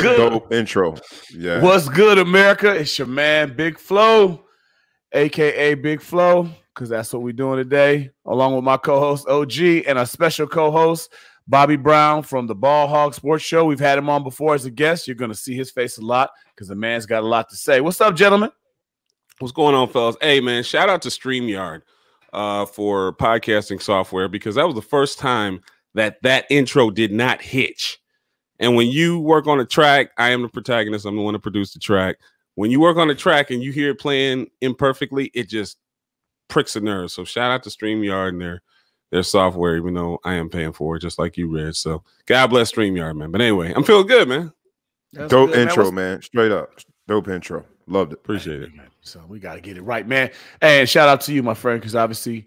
good? Dope intro. Yeah. What's good, America? It's your man, Big Flo, a.k.a. Big Flo, because that's what we're doing today, along with my co-host, OG, and our special co-host, Bobby Brown from the Ball Hog Sports Show. We've had him on before as a guest. You're going to see his face a lot because the man's got a lot to say. What's up, gentlemen? What's going on, fellas? Hey, man, shout out to StreamYard for podcasting software, because that was the first time that intro did not hitch. And when you work on a track, I am the protagonist. I'm the one that produced the track. When you work on a track and you hear it playing imperfectly, it just pricks a nerve. So shout out to StreamYard and their software, even though I am paying for it, just like you, Reg. So God bless StreamYard, man. But anyway, I'm feeling good, man. That's dope good, intro, man. Straight up. Dope intro. Loved it. Appreciate it. So we got to get it right, man. And shout out to you, my friend, because obviously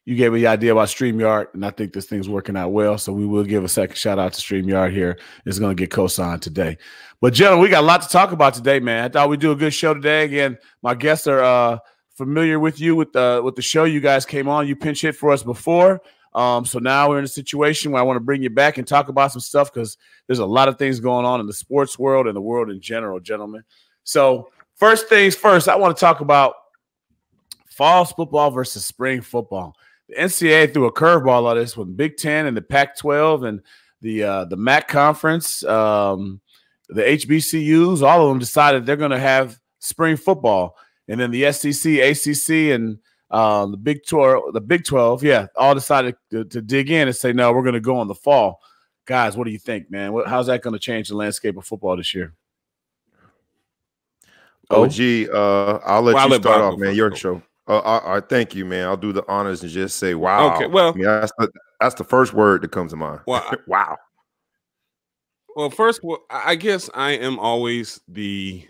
you gave me the idea about StreamYard, and I think this thing's working out well. So we will give a second shout out to StreamYard here. It's going to get co-signed today. But, gentlemen, we got a lot to talk about today, man. I thought we'd do a good show today. Again, my guests are familiar with you with the show. You guys came on. You pinch hit for us before. So now we're in a situation where I want to bring you back and talk about some stuff because there's a lot of things going on in the sports world and the world in general, gentlemen. So first things first, I want to talk about fall football versus spring football. The NCAA threw a curveball on this with Big Ten and the Pac-12 and the MAC conference, the HBCUs. All of them decided they're going to have spring football, and then the SEC, ACC, and the Big 12, yeah, all decided to dig in and say, no, we're going to go in the fall. Guys, what do you think, man? How's that going to change the landscape of football this year? OG, I'll let you start off, man. Your show. I thank you, man. I'll do the honors and just say, wow. Okay, well, I mean, that's the first word that comes to mind. Well, wow. Well, first, I guess I am always the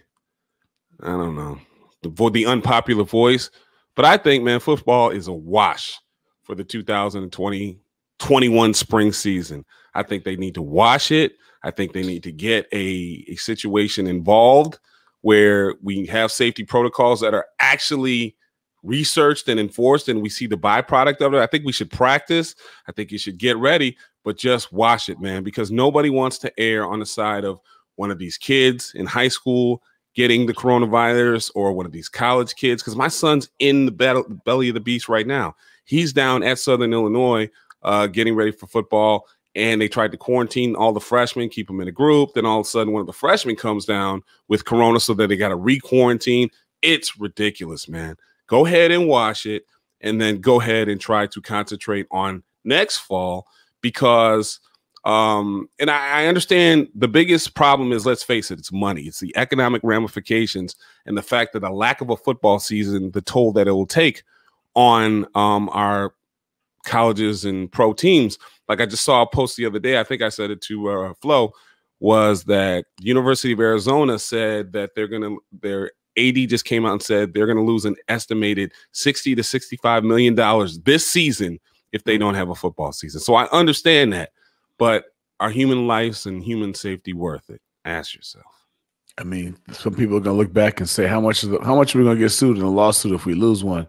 unpopular voice, but I think, man, football is a wash for the 2020-21 spring season. I think they need to wash it. I think they need to get a situation involved where we have safety protocols that are actually researched and enforced, and we see the byproduct of it. I think we should practice. I think you should get ready, but just wash it, man, because nobody wants to err on the side of one of these kids in high school getting the coronavirus or one of these college kids, because my son's in the belly of the beast right now. He's down at Southern Illinois getting ready for football, and they tried to quarantine all the freshmen, keep them in a group. Then all of a sudden, one of the freshmen comes down with corona, so that they got to re-quarantine. It's ridiculous, man. Go ahead and wash it, and then go ahead and try to concentrate on next fall, because and I understand the biggest problem is, let's face it, it's money. It's the economic ramifications and the fact that a lack of a football season, the toll that it will take on our colleges and pro teams. Like I just saw a post the other day, I think I said it to Flo, was that University of Arizona said that their AD just came out and said they're going to lose an estimated $60 to $65 million this season if they don't have a football season. So I understand that, but are human lives and human safety worth it? Ask yourself. I mean, some people are going to look back and say, how much are we going to get sued in a lawsuit if we lose one?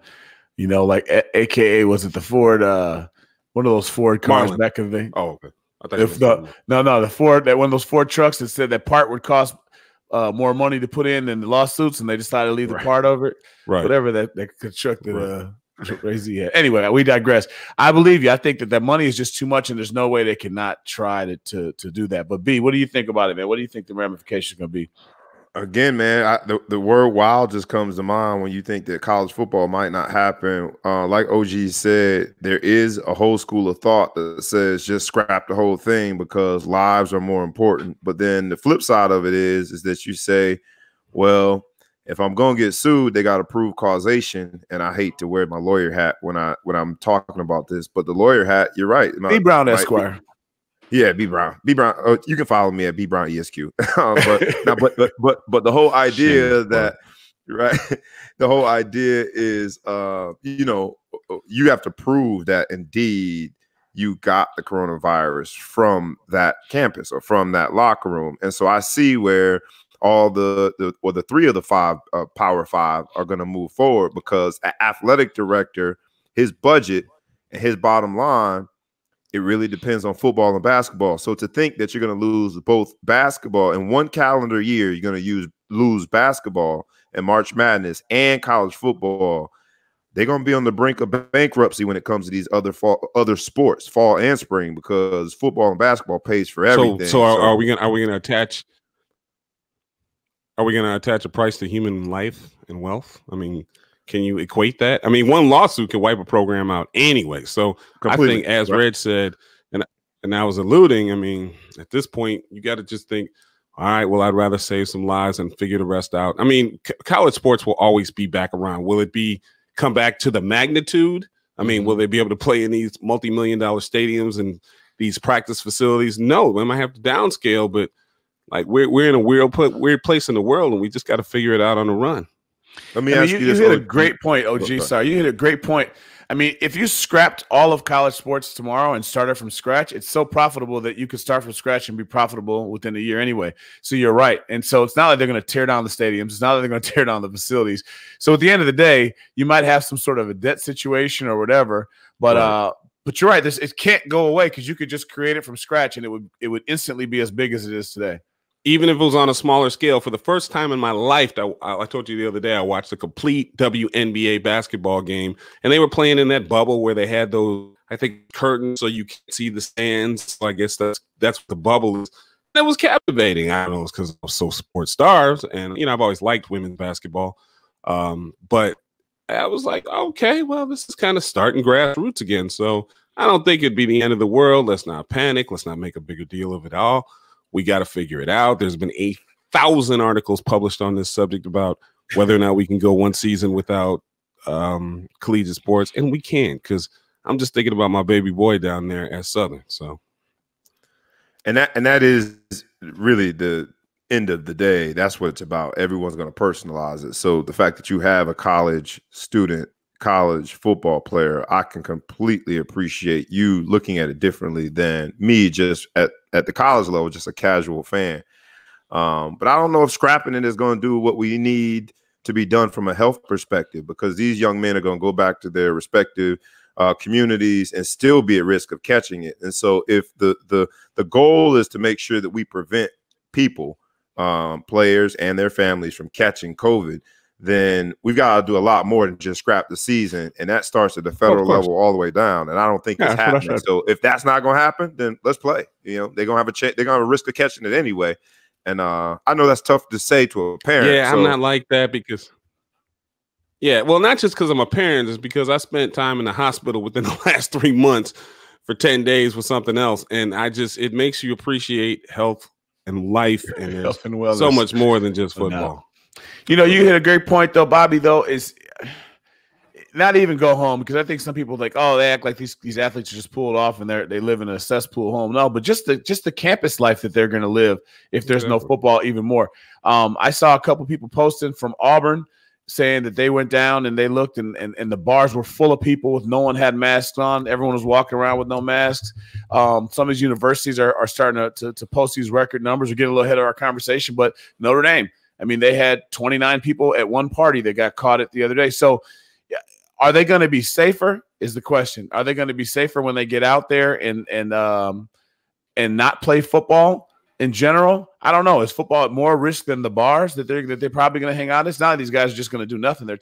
You know, like AKA, was it the Ford, one of those Ford cars Marlin. back in the day? Oh, okay. The Ford, that one of those Ford trucks that said that part would cost more money to put in than the lawsuits, and they decided to leave the part over it. Right. Whatever that constructed crazy. Yeah. Anyway, we digress. I believe you. I think that money is just too much, and there's no way they cannot try to do that. But B, what do you think about it, man? What do you think the ramifications are going to be? Again, man, the word wild just comes to mind when you think that college football might not happen. Like OG said, there is a whole school of thought that says just scrap the whole thing because lives are more important. But then the flip side of it is that you say, well, if I'm going to get sued, they got to prove causation. And I hate to wear my lawyer hat when I'm talking about this, but the lawyer hat, you're right. B. Brown Esquire. Yeah, B. Brown. B. Brown. You can follow me at B. Brown ESQ. but the whole idea that, right? The whole idea is, you have to prove that indeed you got the coronavirus from that campus or from that locker room. And so I see where all the three of the five Power Five are going to move forward, because an athletic director, his budget and his bottom line it really depends on football and basketball. So to think that you're going to lose both basketball in one calendar year, you're going to lose basketball and March Madness and college football, they're going to be on the brink of bankruptcy when it comes to these other sports, fall and spring, because football and basketball pays for everything. So are we going to attach? Are we going to attach a price to human life and wealth? I mean, can you equate that? I mean, one lawsuit can wipe a program out anyway. So completely. I think, as Reg said, and I was alluding, I mean, at this point, you got to just think, all right, well, I'd rather save some lives and figure the rest out. I mean, college sports will always be back around. Will it come back to the magnitude? I mean, will they be able to play in these multi-million-dollar stadiums and these practice facilities? No, they might have to downscale, but like we're in a weird place in the world, and we just got to figure it out on the run. Let me ask you this. You hit a great point, OG. Sorry, you hit a great point. I mean, if you scrapped all of college sports tomorrow and started from scratch, it's so profitable that you could start from scratch and be profitable within a year anyway. So you're right. And so it's not like they're going to tear down the stadiums. It's not like they're going to tear down the facilities. So at the end of the day, you might have some sort of a debt situation or whatever. But but you're right. It can't go away because you could just create it from scratch and it would instantly be as big as it is today. Even if it was on a smaller scale. For the first time in my life, I told you the other day, I watched a complete WNBA basketball game, and they were playing in that bubble where they had those, I think, curtains so you can't see the stands. So I guess that's what the bubble is. That was captivating. I don't know, it's because I was so sports stars, and I've always liked women's basketball. But I was like, okay, well, this is kind of starting grassroots again. So I don't think it'd be the end of the world. Let's not panic. Let's not make a bigger deal of it all. We got to figure it out. There's been 8,000 articles published on this subject about whether or not we can go one season without collegiate sports, and we can, because I'm just thinking about my baby boy down there at Southern. So, and that is really the end of the day. That's what it's about. Everyone's going to personalize it. So the fact that you have a college student, college football player, I can completely appreciate you looking at it differently than me just at the college level, just a casual fan. But I don't know if scrapping it is going to do what we need to be done from a health perspective, because these young men are going to go back to their respective communities and still be at risk of catching it. And so if the goal is to make sure that we prevent people, players and their families, from catching COVID, then we've got to do a lot more than just scrap the season. And that starts at the federal level all the way down. And I don't think it's happening. So if that's not going to happen, then let's play. They're going to have they're going to have a risk of catching it anyway. And I know that's tough to say to a parent. Yeah, so I'm not like that because, well, not just because I'm a parent, it's because I spent time in the hospital within the last 3 months for 10 days with something else. And it makes you appreciate health and life and health and wellness so much more than just football. You hit a great point, though, Bobby, though, is not even go home, because I think some people like, oh, they act like these athletes are just pulled off and they live in a cesspool home. No, but just the campus life that they're going to live if there's no football, even more. I saw a couple people posting from Auburn saying that they went down and they looked and the bars were full of people with no one had masks on. Everyone was walking around with no masks. Some of these universities are starting to post these record numbers. We're getting a little ahead of our conversation, but Notre Dame, I mean, they had 29 people at one party that got caught it the other day. So are they going to be safer is the question. Are they going to be safer when they get out there and not play football in general? I don't know. Is football at more risk than the bars that they're probably going to hang out? It's not like these guys are just going to do nothing. They're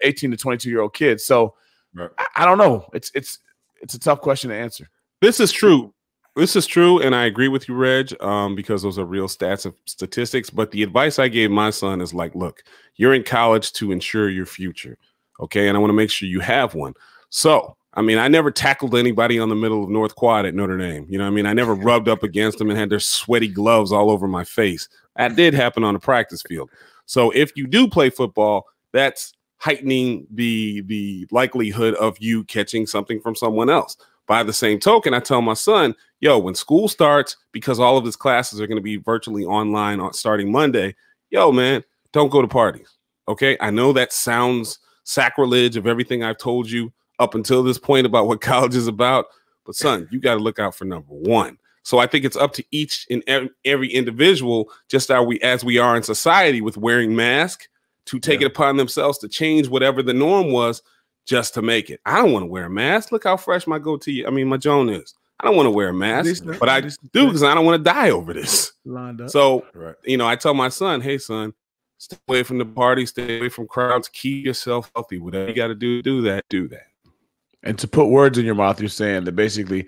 18 to 22-year-old kids. So right. I don't know. It's a tough question to answer. This is true. This is true, and I agree with you, Reg, because those are real stats and statistics. But the advice I gave my son is like, look, you're in college to ensure your future, okay? And I want to make sure you have one. So, I mean, I never tackled anybody on the middle of North Quad at Notre Dame. You know what I mean? I never rubbed up against them and had their sweaty gloves all over my face. That did happen on the practice field. So if you do play football, that's heightening the likelihood of you catching something from someone else. By the same token, I tell my son, when school starts, because all of his classes are going to be virtually online starting Monday, man, don't go to parties, okay? I know that sounds sacrilege of everything I've told you up until this point about what college is about, but son, you got to look out for number one. So I think it's up to each and every individual, just as we are in society with wearing masks, to take it upon themselves to change whatever the norm was just to make it. I don't want to wear a mask. Look how fresh my goatee, my Joan is. I don't want to wear a mask, but I do because I don't want to die over this. So, I tell my son, hey, son, stay away from the party, stay away from crowds, keep yourself healthy. Whatever you got to do that. And to put words in your mouth, you're saying that basically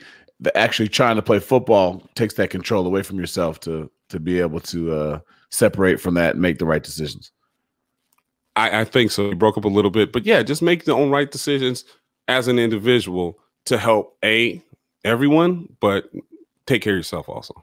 actually trying to play football takes that control away from yourself to be able to separate from that and make the right decisions. I think so. You broke up a little bit, but yeah, just make the own right decisions as an individual to help everyone, but take care of yourself also.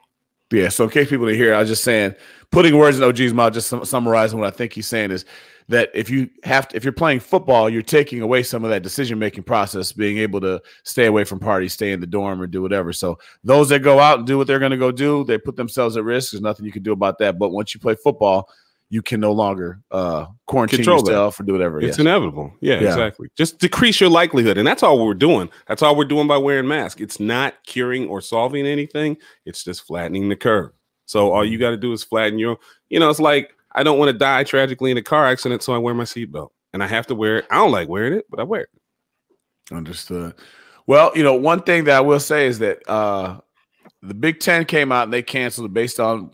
Yeah. So in case people didn't hear, I was just saying, putting words in OG's mouth, just summarizing what I think he's saying is that if you're playing football, you're taking away some of that decision-making process, being able to stay away from parties, stay in the dorm or do whatever. So those that go out and do what they're going to go do, they put themselves at risk. There's nothing you can do about that. But once you play football, you can no longer quarantine yourself or do whatever. It's inevitable. Yeah, exactly. Just decrease your likelihood. And that's all we're doing. That's all we're doing by wearing masks. It's not curing or solving anything. It's just flattening the curve. So all you got to do is flatten your, it's like, I don't want to die tragically in a car accident, so I wear my seatbelt. And I have to wear it. I don't like wearing it, but I wear it. Understood. Well, one thing that I will say is that the Big Ten came out and they canceled it based on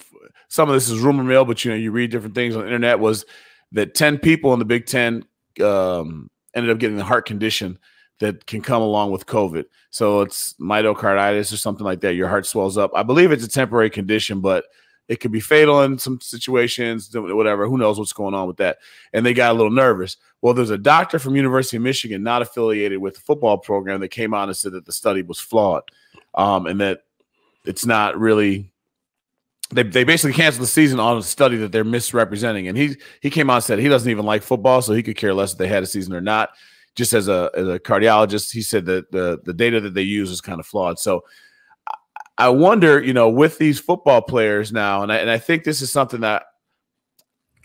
some of this is rumor mill, but you read different things on the internet, was that 10 people in the Big Ten ended up getting the heart condition that can come along with COVID. So it's myocarditis or something like that. Your heart swells up. I believe it's a temporary condition, but it could be fatal in some situations, whatever. Who knows what's going on with that? And they got a little nervous. Well, there's a doctor from University of Michigan, not affiliated with the football program, that came out and said that the study was flawed, and that it's not really. They basically canceled the season on a study that they're misrepresenting. And he came out and said he doesn't even like football, so he could care less if they had a season or not. Just as a cardiologist, he said that the data that they use is kind of flawed. So I wonder, with these football players now, and I think this is something that,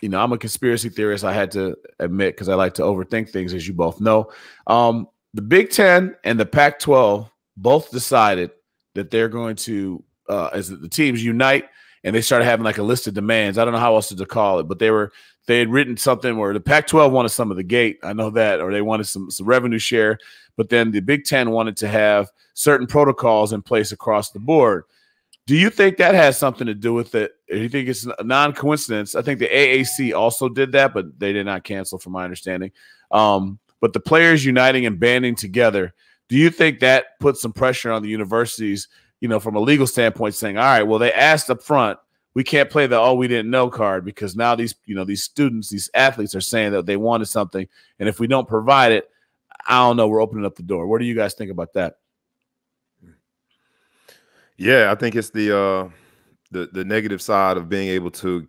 I'm a conspiracy theorist, I had to admit, because I like to overthink things, as you both know. The Big Ten and the Pac-12 both decided that they're going to, as the teams unite, and they started having like a list of demands. I don't know how else to call it, but they had written something where the Pac-12 wanted some of the gate. I know that, or they wanted some revenue share, but then the Big Ten wanted to have certain protocols in place across the board. Do you think that has something to do with it? Or do you think it's a non-coincidence? I think the AAC also did that, but they did not cancel, from my understanding. But the players uniting and banding together, do you think that puts some pressure on the universities, from a legal standpoint, saying, all right, well, they asked up front, we can't play the we didn't know card, because now these students, these athletes are saying that they wanted something, and if we don't provide it, I don't know, we're opening up the door. What do you guys think about that? Yeah, I think it's the negative side of being able to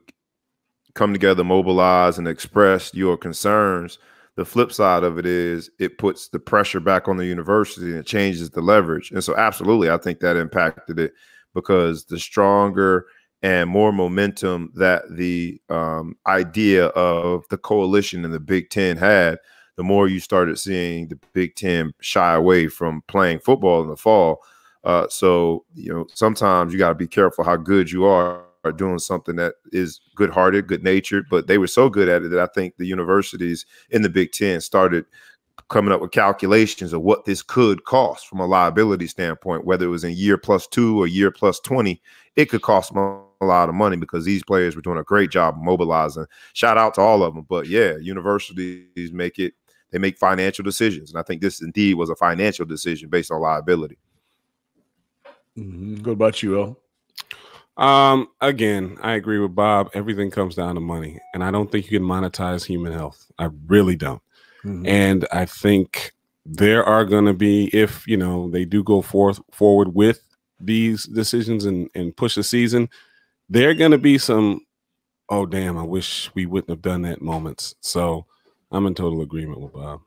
come together, mobilize, and express your concerns. The flip side of it is it puts the pressure back on the university and it changes the leverage. And so absolutely, I think that impacted it, because the stronger and more momentum that the idea of the coalition and the Big Ten had, the more you started seeing the Big Ten shy away from playing football in the fall. So, sometimes you got to be careful how good you are doing something that is good-hearted, good-natured, but they were so good at it that I think the universities in the Big Ten started coming up with calculations of what this could cost from a liability standpoint, whether it was in year +2 or year +20, it could cost them a lot of money, because these players were doing a great job mobilizing. Shout out to all of them. But yeah, universities they make financial decisions. And I think this indeed was a financial decision based on liability. What about you, El? Again, I agree with Bob. Everything comes down to money, and I don't think you can monetize human health. I really don't. And I think there are going to be, if they do go forward with these decisions and push the season, there are going to be some, oh damn, I wish we wouldn't have done that moments. So I'm in total agreement with Bob.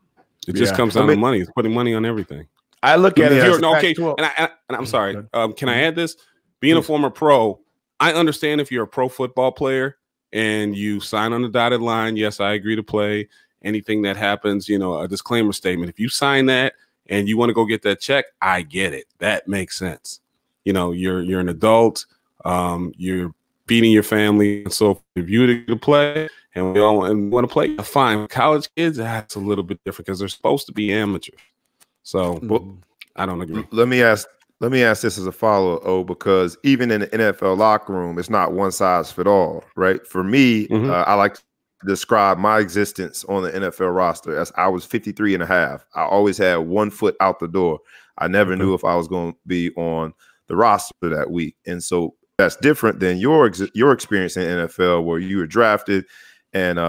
It just comes down to money. It's putting money on everything. I look at it as okay. And I'm sorry. Can I add this? Being a former pro, I understand if you're a pro football player and you sign on the dotted line, yes, I agree to play. Anything that happens, a disclaimer statement. If you sign that and you want to go get that check, I get it. That makes sense. You're an adult. You're feeding your family. And so if you're to play and we all want to play, fine. College kids, that's a little bit different because they're supposed to be amateurs. So I don't agree. Let me ask this as a follow-up, because even in the NFL locker room, it's not one size fit all, right? For me, I like to describe my existence on the NFL roster as I was 53 and a half. I always had 1 foot out the door. I never knew if I was going to be on the roster that week. And so that's different than your experience in NFL, where you were drafted and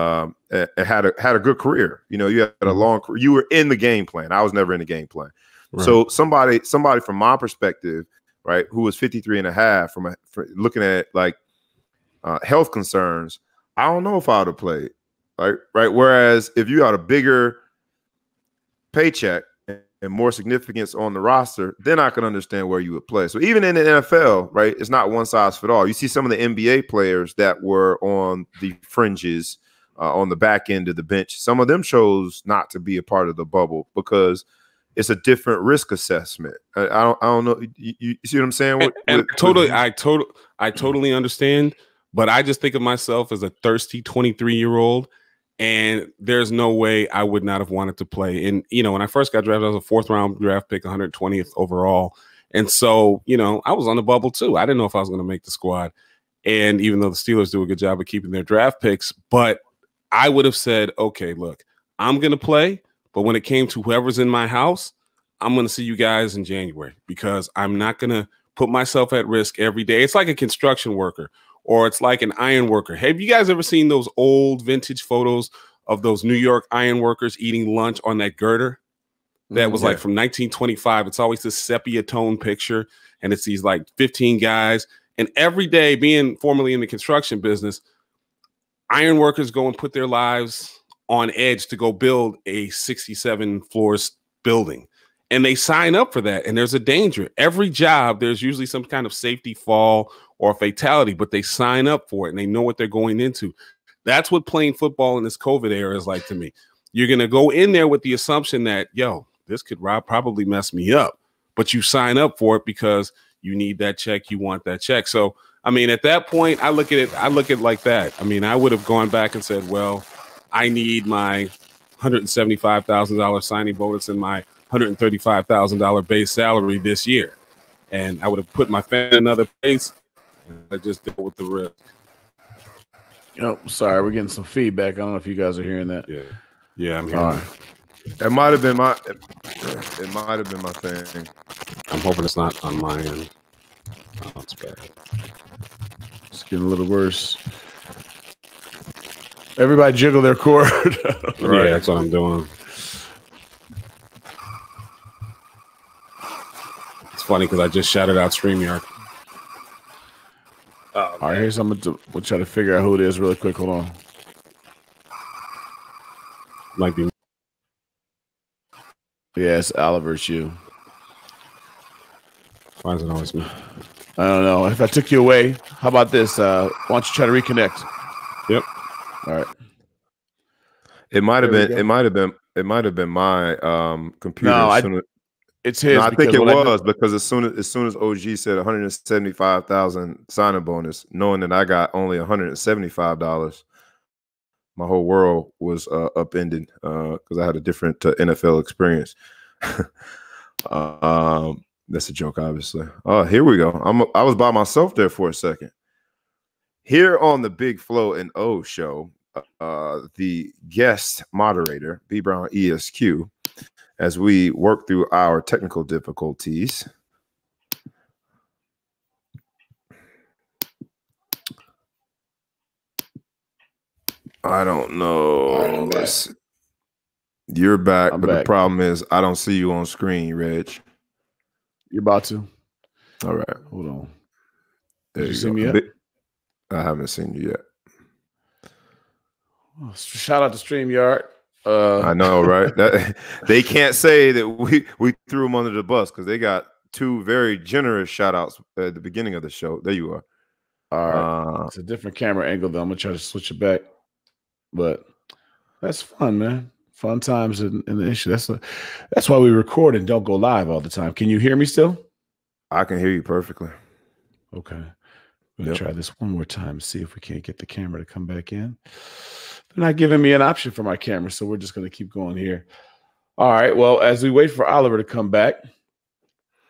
had a good career. You know, you had a long career. You were in the game plan. I was never in the game plan. Right. So somebody from my perspective, right, who was 53 and a half, from looking at like health concerns, I don't know if I would have played. Right. Whereas if you had a bigger paycheck and more significance on the roster, then I can understand where you would play. So even in the NFL, right, it's not one size fit all. You see some of the NBA players that were on the fringes, on the back end of the bench. Some of them chose not to be a part of the bubble because it's a different risk assessment. I don't know. You see what I'm saying? I totally understand, but I just think of myself as a thirsty 23-year-old. And there's no way I would not have wanted to play. And, you know, when I first got drafted, I was a 4th-round draft pick, 120th overall. And so, you know, I was on the bubble too. I didn't know if I was going to make the squad. And even though the Steelers do a good job of keeping their draft picks, but I would have said, okay, look, I'm going to play. But when it came to whoever's in my house, I'm going to see you guys in January, because I'm not going to put myself at risk every day. It's like a construction worker, or it's like an iron worker. Have you guys ever seen those old vintage photos of those New York iron workers eating lunch on that girder? That was like from 1925. It's always this sepia tone picture, and it's these like 15 guys. And every day, being formerly in the construction business, iron workers go and put their lives on edge to go build a 67 floors building. And they sign up for that. And there's a danger. Every job, there's usually some kind of safety fall or fatality, but they sign up for it and they know what they're going into. That's what playing football in this COVID era is like to me. You're going to go in there with the assumption that, yo, this could probably mess me up, but you sign up for it because you need that check. You want that check. So, I mean, at that point, I look at it like that. I mean, I would have gone back and said, well, I need my $175,000 signing bonus and my $135,000 base salary this year. And I would have put my family in another place. And I just dealt with the risk. Oh, sorry. We're getting some feedback. I don't know if you guys are hearing that. Yeah, I'm hearing it. It might have been my thing. I'm hoping it's not on my end. Oh, it's bad. It's getting a little worse. Everybody jiggle their cord. Right. Yeah, that's what I'm doing. It's funny because I just shouted out StreamYard. All right, here's something. We'll try to figure out who it is really quick. Hold on. Might be. Yeah, it's Oliver. It's you. Why is it always me? I don't know. If I took you away, how about this? Why don't you try to reconnect? Yep. All right. It might have been. It might have been my computer. No, it's his. No, I think it was because as soon as OG said 175,000 signing bonus, knowing that I got only $175, my whole world was upended because I had a different NFL experience. That's a joke, obviously. Oh, here we go. I was by myself there for a second. Here on the Big Flo and O show, the guest moderator, B Brown ESQ, as we work through our technical difficulties. I don't know. You're back, but the problem is I don't see you on screen, Reg. You're about to. All right. Hold on. Did you see me yet? I haven't seen you yet. Oh, shout out to StreamYard. I know, right? They can't say that we threw them under the bus because they got two very generous shout outs at the beginning of the show. There you are. All right. It's a different camera angle, though. I'm going to try to switch it back. But that's fun, man. Fun times in the issue. That's why we record and don't go live all the time. Can you hear me still? I can hear you perfectly. Okay. We'll try this one more time, see if we can't get the camera to come back in. They're not giving me an option for my camera, so we're just going to keep going here. All right. Well, as we wait for Oliver to come back,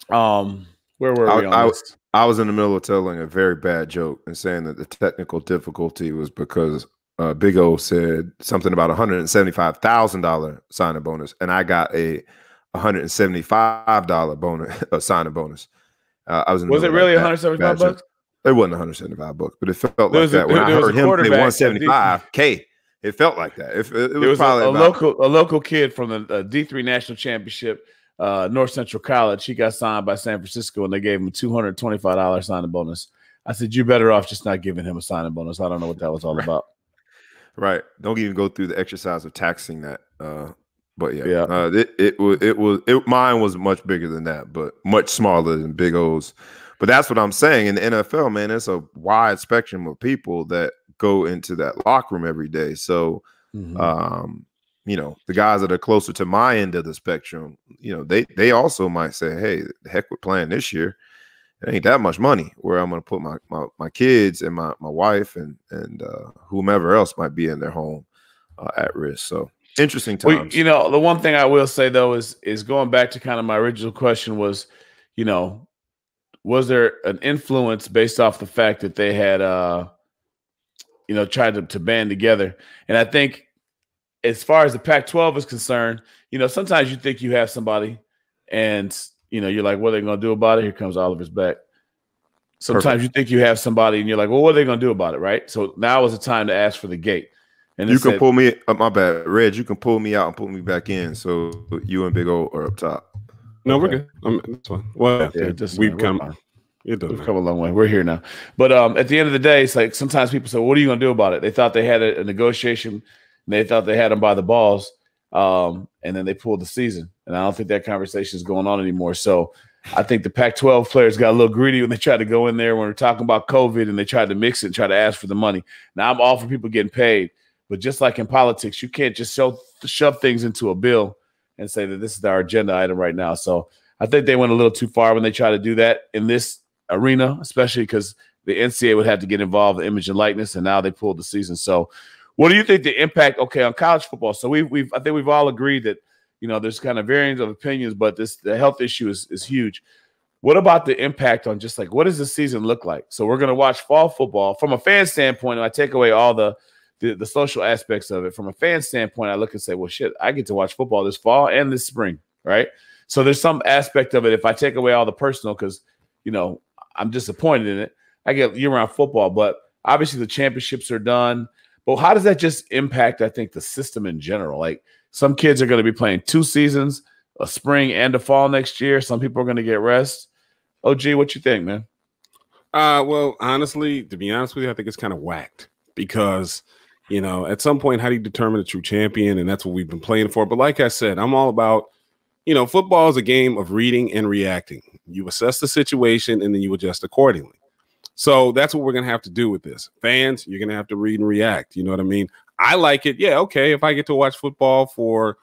where were we on this? I was in the middle of telling a very bad joke and saying that the technical difficulty was because Big O said something about $175,000 signing bonus, and I got a $175 bonus, signing bonus. I was in the was it really $175? It wasn't $175, but it felt like that when I heard him say $175K. It felt like that. It was probably a local kid from the D3 National Championship, North Central College. He got signed by San Francisco, and they gave him a $225 signing bonus. I said, "You're better off just not giving him a signing bonus." I don't know what that was all about. Right. Don't even go through the exercise of taxing that. But yeah. Mine was much bigger than that, but much smaller than Big O's. But that's what I'm saying. In the NFL, man, it's a wide spectrum of people that go into that locker room every day. So, you know, the guys that are closer to my end of the spectrum, you know, they also might say, "Hey, the heck with playing this year. It ain't that much money where I'm going to put my kids and my wife and whomever else might be in their home at risk." So interesting times. Well, you know, the one thing I will say though is going back to kind of my original question was, you know, was there an influence based off the fact that they had, you know, tried to band together? And I think as far as the Pac-12 is concerned, you know, sometimes you think you have somebody and, you know, you're like, what are they going to do about it? Here comes Oliver's back. Sometimes you think you have somebody and you're like, well, what are they going to do about it? Right. So now is the time to ask for the gate. And you can pull me my bad, Reg. You can pull me out and put me back in. So you and Big O are up top. No, we're good. That's fine. Well, yeah, we've come a long way. We're here now. But at the end of the day, it's like sometimes people say, what are you going to do about it? They thought they had a negotiation and they thought they had them by the balls. And then they pulled the season. And I don't think that conversation is going on anymore. So I think the Pac-12 players got a little greedy when they tried to go in there when we're talking about COVID and they tried to mix it and try to ask for the money. Now I'm all for people getting paid. But just like in politics, you can't just shove things into a bill and say that this is our agenda item right now. So I think they went a little too far when they tried to do that in this arena, especially because the NCAA would have to get involved in image and likeness, and now they pulled the season. So what do you think the impact, on college football? So I think we've all agreed that, you know, there's kind of variance of opinions, but the health issue is huge. What about the impact on just like, what does the season look like? So we're going to watch fall football. From a fan standpoint, I take away all the social aspects of it. From a fan standpoint, I look and say, well, shit, I get to watch football this fall and this spring, right? So there's some aspect of it. If I take away all the personal, because, you know, I'm disappointed in it, I get year-round football. But obviously the championships are done. But how does that just impact, I think, the system in general? Like some kids are going to be playing 2 seasons, a spring and a fall next year. Some people are going to get rest. OG, what you think, man? Well, honestly, to be honest with you, I think it's kind of whacked because – you know, at some point, how do you determine a true champion? And that's what we've been playing for. But like I said, I'm all about, you know, football is a game of reading and reacting. You assess the situation and then you adjust accordingly. So that's what we're going to have to do with this. Fans, you're going to have to read and react. You know what I mean? I like it. Yeah, okay. If I get to watch football for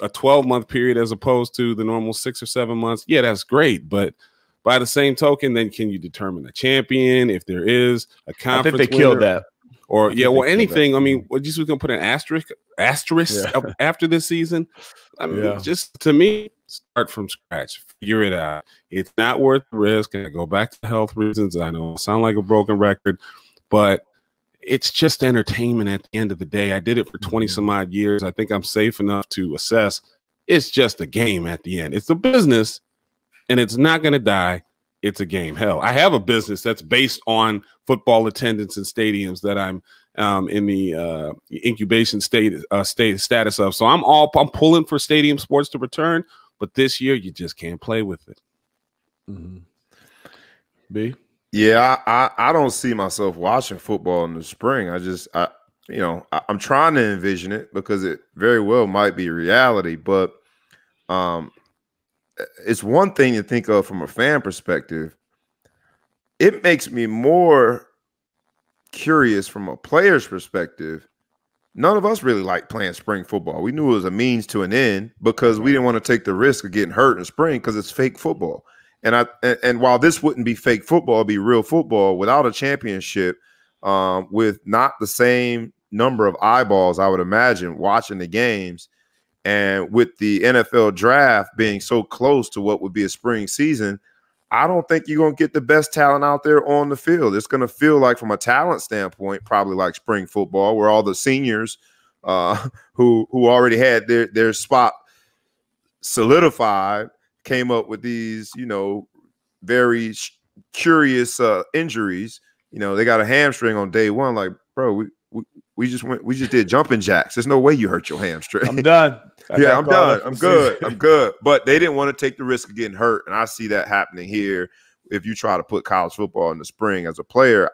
a 12-month period as opposed to the normal 6 or 7 months, yeah, that's great. But by the same token, then can you determine a champion if there is a conference? I think they killed that. Or anything. I mean, we're just going to put an asterisk after this season. I mean, just to me, start from scratch, figure it out. It's not worth the risk. And I go back to health reasons. I know I sound like a broken record, but it's just entertainment at the end of the day. I did it for 20 some odd years. I think I'm safe enough to assess. It's just a game at the end. It's a business, and it's not going to die. It's a game. Hell, I have a business that's based on football attendance in stadiums that I'm in the incubation status of. So I'm pulling for stadium sports to return, but this year you just can't play with it. B? Yeah, I don't see myself watching football in the spring. I'm trying to envision it because it very well might be reality, but it's one thing to think of from a fan perspective. It makes me more curious from a player's perspective. None of us really like playing spring football. We knew it was a means to an end because we didn't want to take the risk of getting hurt in spring because it's fake football. And while this wouldn't be fake football, it'd be real football without a championship, with not the same number of eyeballs, I would imagine, watching the games, and with the NFL draft being so close to what would be a spring season, I don't think you're going to get the best talent out there on the field. It's going to feel like, from a talent standpoint, probably like spring football, where all the seniors who already had their spot solidified came up with these, very curious injuries. They got a hamstring on day one. Like, bro, we just did jumping jacks. There's no way you hurt your hamstring. I'm done. I'm done. I'm good. I'm good. But they didn't want to take the risk of getting hurt, and I see that happening here. If you try to put college football in the spring as a player,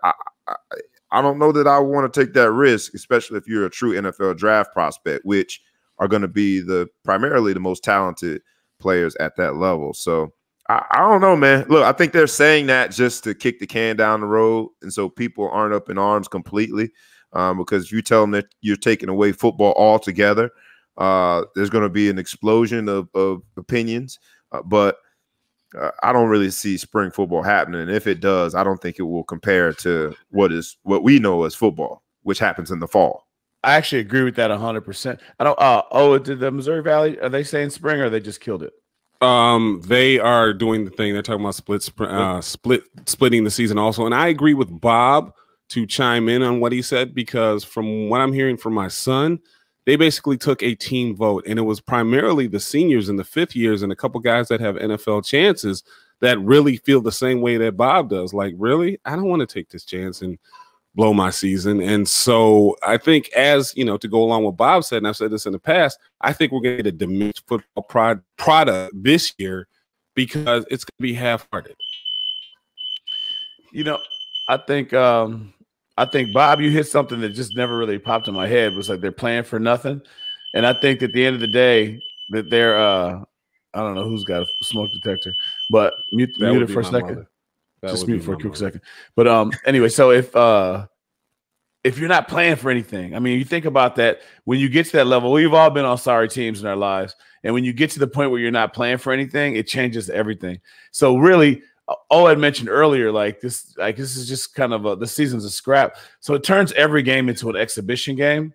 I don't know that I want to take that risk, especially if you're a true NFL draft prospect, which are going to be primarily the most talented players at that level. So I don't know, man. Look, I think they're saying that just to kick the can down the road, and so people aren't up in arms completely. Because if you tell them that you're taking away football altogether, there's going to be an explosion of opinions. But I don't really see spring football happening. And if it does, I don't think it will compare to what we know as football, which happens in the fall. I actually agree with that 100%. I don't. Did the Missouri Valley, are they saying spring, or they just killed it? They are doing the thing. They're talking about splitting the season also. And I agree with Bob to chime in on what he said, because from what I'm hearing from my son, they basically took a team vote, and it was primarily the seniors and the fifth years and a couple guys that have NFL chances that really feel the same way that Bob does. Like, really, I don't want to take this chance and blow my season. And so I think, as to go along with what Bob said, and I've said this in the past, I think we're going to get a diminished football product this year, because it's going to be half-hearted. I think, Bob, you hit something that just never really popped in my head. It was like they're playing for nothing. And I think at the end of the day that they're I don't know who's got a smoke detector, but mute it for a second. Just mute for a quick second. But anyway, so if you're not playing for anything, I mean, you think about that when you get to that level, we've all been on sorry teams in our lives. And when you get to the point where you're not playing for anything, it changes everything. So really, I mentioned earlier, this is just kind of the season's a scrap. So it turns every game into an exhibition game.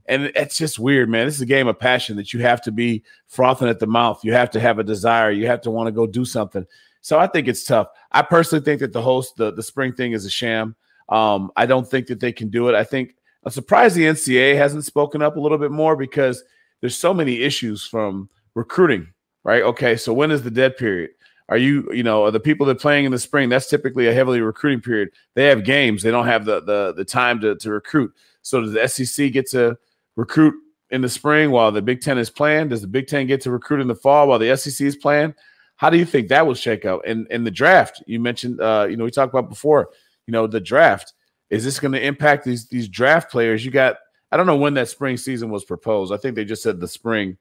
And it's just weird, man. This is a game of passion that you have to be frothing at the mouth. You have to have a desire. You have to want to go do something. So I think it's tough. I personally think that the spring thing is a sham. I don't think that they can do it. I think I'm surprised the NCAA hasn't spoken up a little bit more, because there's so many issues from recruiting, right? Okay, so when is the dead period? Are the people that are playing in the spring, that's typically a heavily recruiting period. They have games. They don't have the time to recruit. So does the SEC get to recruit in the spring while the Big Ten is playing? Does the Big Ten get to recruit in the fall while the SEC is playing? How do you think that will shake out? And the draft, you mentioned, we talked about before, the draft. Is this going to impact these draft players? I don't know when that spring season was proposed. I think they just said the spring,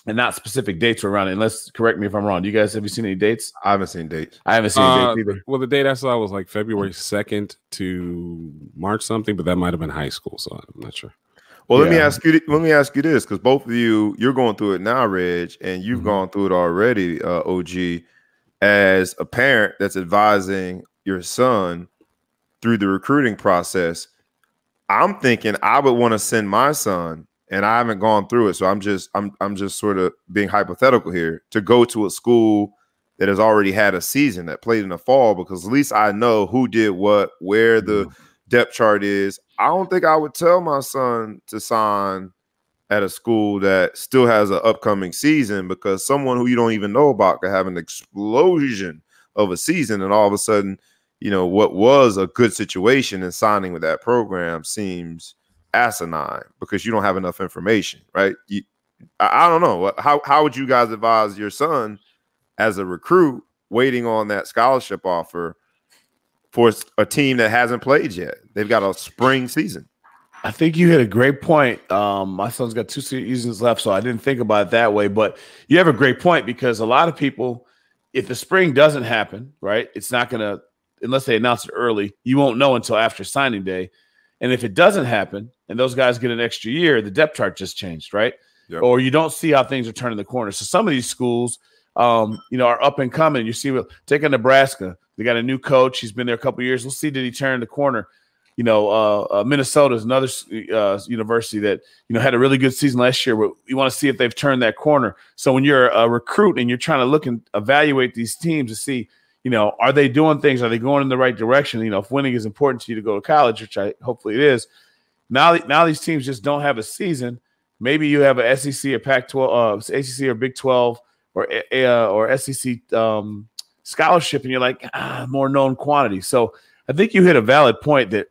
and not specific dates around it. Unless, correct me if I'm wrong. Have you seen any dates? I haven't seen dates. I haven't seen dates either. Well, the date I saw was like February 2nd to March something, but that might have been high school, so I'm not sure. Well, let me ask you this, because both of you're going through it now, Reg, and you've gone through it already, OG, as a parent that's advising your son through the recruiting process. I'm thinking I would want to send my son, and I haven't gone through it, so I'm just sort of being hypothetical here, to go to a school that has already had a season, that played in the fall, because at least I know who did what, where the depth chart is. I don't think I would tell my son to sign at a school that still has an upcoming season, because someone who you don't even know about could have an explosion of a season, and all of a sudden, what was a good situation, and signing with that program seems asinine because you don't have enough information, right? I don't know. How would you guys advise your son as a recruit waiting on that scholarship offer for a team that hasn't played yet? They've got a spring season. I think you hit a great point. My son's got 2 seasons left, so I didn't think about it that way. But you have a great point, because a lot of people, if the spring doesn't happen, right, it's not going to, unless they announce it early, you won't know until after signing day. And if it doesn't happen and those guys get an extra year, the depth chart just changed, right? Yep. Or you don't see how things are turning the corner. So some of these schools are up and coming. You see, take a Nebraska. They got a new coach. He's been there a couple of years. We'll see, did he turn the corner? Minnesota is another university that, had a really good season last year. But you want to see if they've turned that corner. So when you're a recruit and you're trying to look and evaluate these teams to see, are they doing things? Are they going in the right direction? If winning is important to you to go to college, which hopefully it is. Now these teams just don't have a season. Maybe you have a SEC or Pac-12, ACC or Big 12 or SEC scholarship, and you're like, more known quantity. So I think you hit a valid point that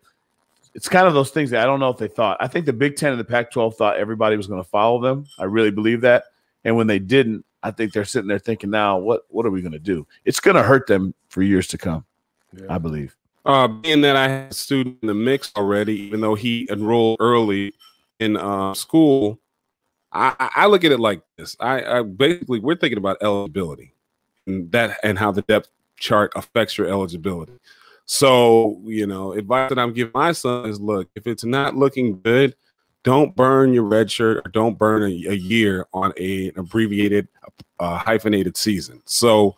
it's kind of those things that I don't know if they thought. I think the Big 10 and the Pac-12 thought everybody was going to follow them. I really believe that. And when they didn't, I think they're sitting there thinking, now what are we going to do? It's going to hurt them for years to come, I believe. Being that I had a student in the mix already, even though he enrolled early in school, I look at it like this. I basically, we're thinking about eligibility and how the depth chart affects your eligibility. So, advice that I'm giving my son is, look, if it's not looking good, don't burn your red shirt or don't burn a year on an abbreviated, hyphenated season. So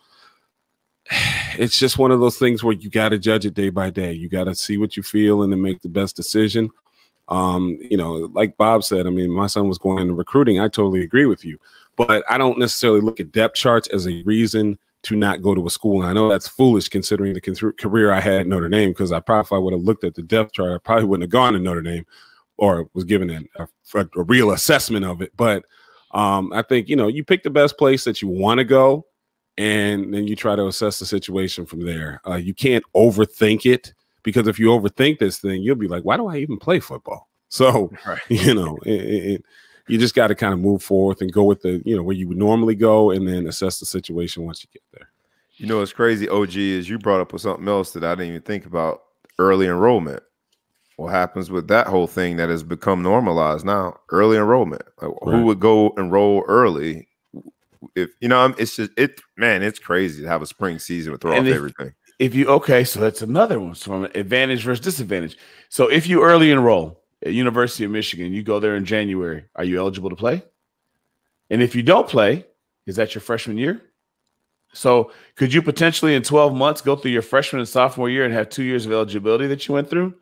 it's just one of those things where you got to judge it day by day. You got to see what you feel and then make the best decision. Like Bob said, I mean, my son was going into recruiting. I totally agree with you, but I don't necessarily look at depth charts as a reason to not go to a school. And I know that's foolish considering the career I had at Notre Dame, because I probably, if I would have looked at the depth chart, I probably wouldn't have gone to Notre Dame or was given a real assessment of it. But I think, you pick the best place that you want to go, and then you try to assess the situation from there. You can't overthink it, because if you overthink this thing, you'll be like, why do I even play football? So, you just got to kind of move forward and go with the, where you would normally go, and then assess the situation once you get there. What's crazy, OG, is you brought up with something else that I didn't even think about: early enrollment. What happens with that whole thing that has become normalized now? Early enrollment. Like, right. Who would go enroll early? If it's just it's crazy to have a spring season and throw off everything. So that's another one. So from an advantage versus disadvantage. So if you early enroll at University of Michigan, you go there in January, are you eligible to play? And if you don't play, is that your freshman year? So could you potentially in 12 months go through your freshman and sophomore year and have 2 years of eligibility that you went through?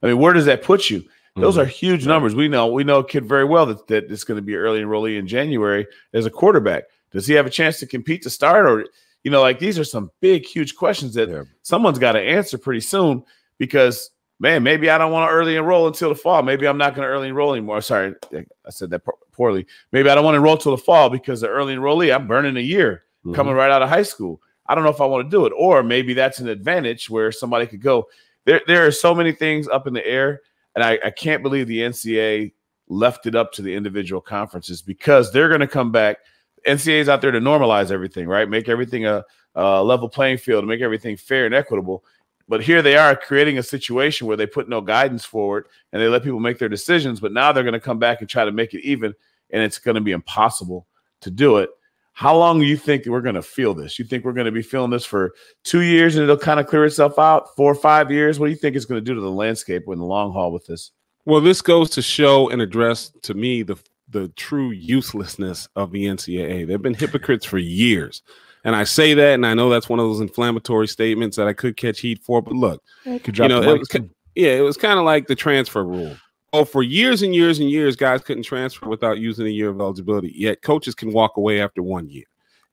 I mean, where does that put you? Those are huge numbers. We know a kid very well that it's going to be early enrollee in January as a quarterback. Does he have a chance to compete to start? Or, these are some big, huge questions that someone's got to answer pretty soon, because, man, maybe I don't want to early enroll until the fall. Maybe I'm not going to early enroll anymore. Sorry, I said that poorly. Maybe I don't want to enroll till the fall because the early enrollee, I'm burning a year coming right out of high school. I don't know if I want to do it. Or maybe that's an advantage where somebody could go. There are so many things up in the air, and I can't believe the NCAA left it up to the individual conferences, because they're going to come back. NCAA is out there to normalize everything, right? Make everything a level playing field, make everything fair and equitable. But here they are creating a situation where they put no guidance forward and they let people make their decisions. But now they're going to come back and try to make it even, and it's going to be impossible to do it. How long do you think we're going to feel this? You think we're going to be feeling this for 2 years and it'll kind of clear itself out? 4 or 5 years? What do you think it's going to do to the landscape in the long haul with this? Well, this goes to show and address, to me, the true uselessness of the NCAA. They've been hypocrites for years. And I say that, and I know that's one of those inflammatory statements that I could catch heat for. But look, it was kind of like the transfer rule. Oh, for years and years and years, guys couldn't transfer without using a year of eligibility. Yet coaches can walk away after 1 year.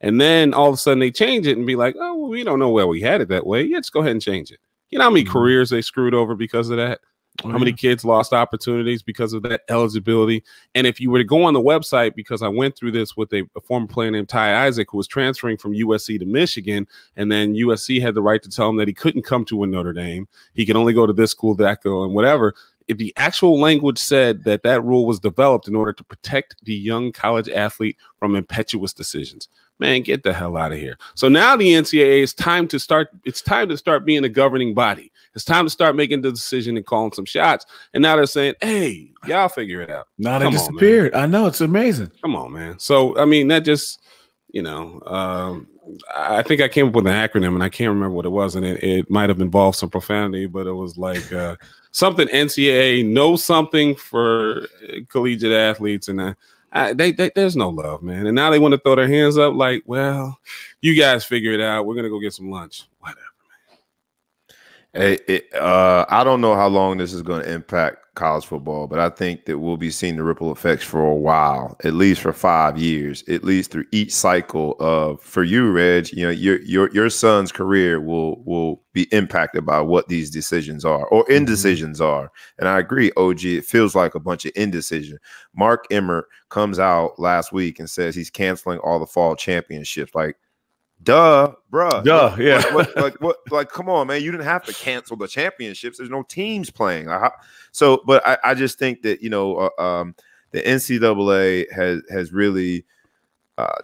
And then all of a sudden they change it and be like, oh, well, we don't know where we had it that way. Yeah, just go ahead and change it. You know how many careers they screwed over because of that? How many kids lost opportunities because of that eligibility? And if you were to go on the website, because I went through this with a former player named Ty Isaac, who was transferring from USC to Michigan, and then USC had the right to tell him that he couldn't come to a Notre Dame. He could only go to this school, that school, and whatever. If the actual language said that rule was developed in order to protect the young college athlete from impetuous decisions, man, get the hell out of here. So now the NCAA it's time to start being a governing body. It's time to start making the decision and calling some shots. And now they're saying, hey, y'all figure it out. Now they disappeared. I know, it's amazing. Come on, man. So, I mean, that just, I think I came up with an acronym and I can't remember what it was. And it might have involved some profanity, but it was like something NCAA knows something for collegiate athletes. And There's no love, man. And now they want to throw their hands up like, well, you guys figure it out. We're going to go get some lunch. Whatever. I don't know how long this is going to impact college football, but I think that we'll be seeing the ripple effects for a while, at least for 5 years, at least through each cycle of, for you, Reg, you know, your son's career will be impacted by what these decisions are or indecisions are. And I agree, OG, it feels like a bunch of indecision. Mark Emmert comes out last week and says he's canceling all the fall championships. Like, duh, bruh. Duh, yeah. Like, come on, man. You didn't have to cancel the championships. There's no teams playing. But I just think that, you know, the NCAA has really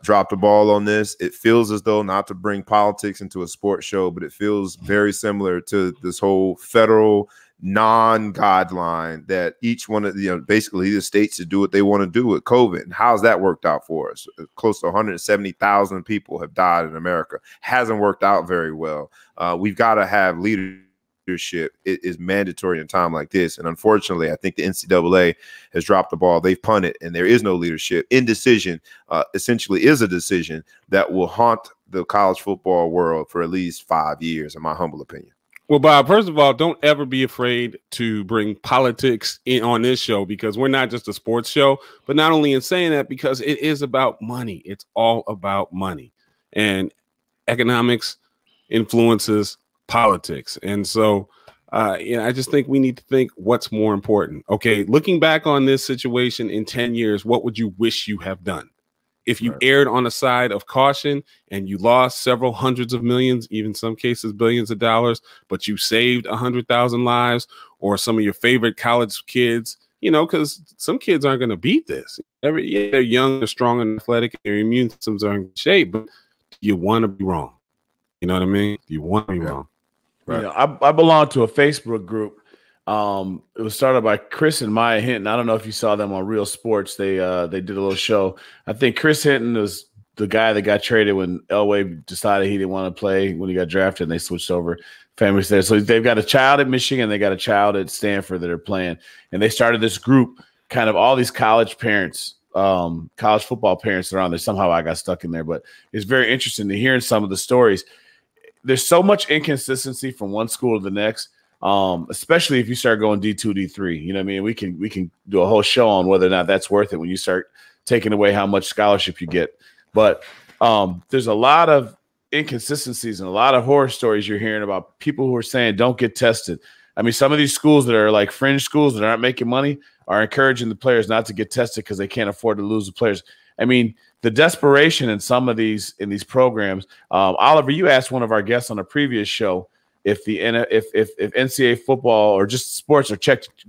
dropped the ball on this. It feels as though, not to bring politics into a sports show, but it feels very similar to this whole federal non-guideline that each one of the, you know, basically the states to do what they want to do with COVID. And how's that worked out for us? Close to 170,000 people have died in America. Hasn't worked out very well. We've got to have leadership. It is mandatory in a time like this. And unfortunately, I think the NCAA has dropped the ball. They've punted, and there is no leadership. Indecision essentially is a decision that will haunt the college football world for at least 5 years, in my humble opinion. Well, Bob, first of all, don't ever be afraid to bring politics in on this show, because we're not just a sports show. But not only in saying that, because it is about money. It's all about money, and economics influences politics. And so, I just think we need to think what's more important. Okay, looking back on this situation in 10 years, what would you wish you have done? If you erred on the side of caution and you lost several hundreds of millions, even some cases billions of dollars, but you saved 100,000 lives, or some of your favorite college kids, you know, because some kids aren't going to beat this. They're young, they're strong and athletic, their immune systems are in shape, but you want to be wrong. You know what I mean? You want to be wrong. Right. You know, I belong to a Facebook group. It was started by Chris and Maya Hinton. I don't know if you saw them on Real Sports. They did a little show. I think Chris Hinton was the guy that got traded when Elway decided he didn't want to play when he got drafted, and they switched over. Families there. So they've got a child at Michigan. They got a child at Stanford that are playing. And they started this group, kind of all these college parents, college football parents that are on there. Somehow I got stuck in there, but it's very interesting to hear some of the stories. There's so much inconsistency from one school to the next. Especially if you start going D2, D3, you know what I mean? We can do a whole show on whether or not that's worth it when you start taking away how much scholarship you get. But there's a lot of inconsistencies and a lot of horror stories you're hearing about people who are saying don't get tested. I mean, some of these schools that are like fringe schools that aren't making money are encouraging the players not to get tested because they can't afford to lose the players. I mean, the desperation in some of these programs. Oliver, you asked one of our guests on a previous show if NCAA football or just sports are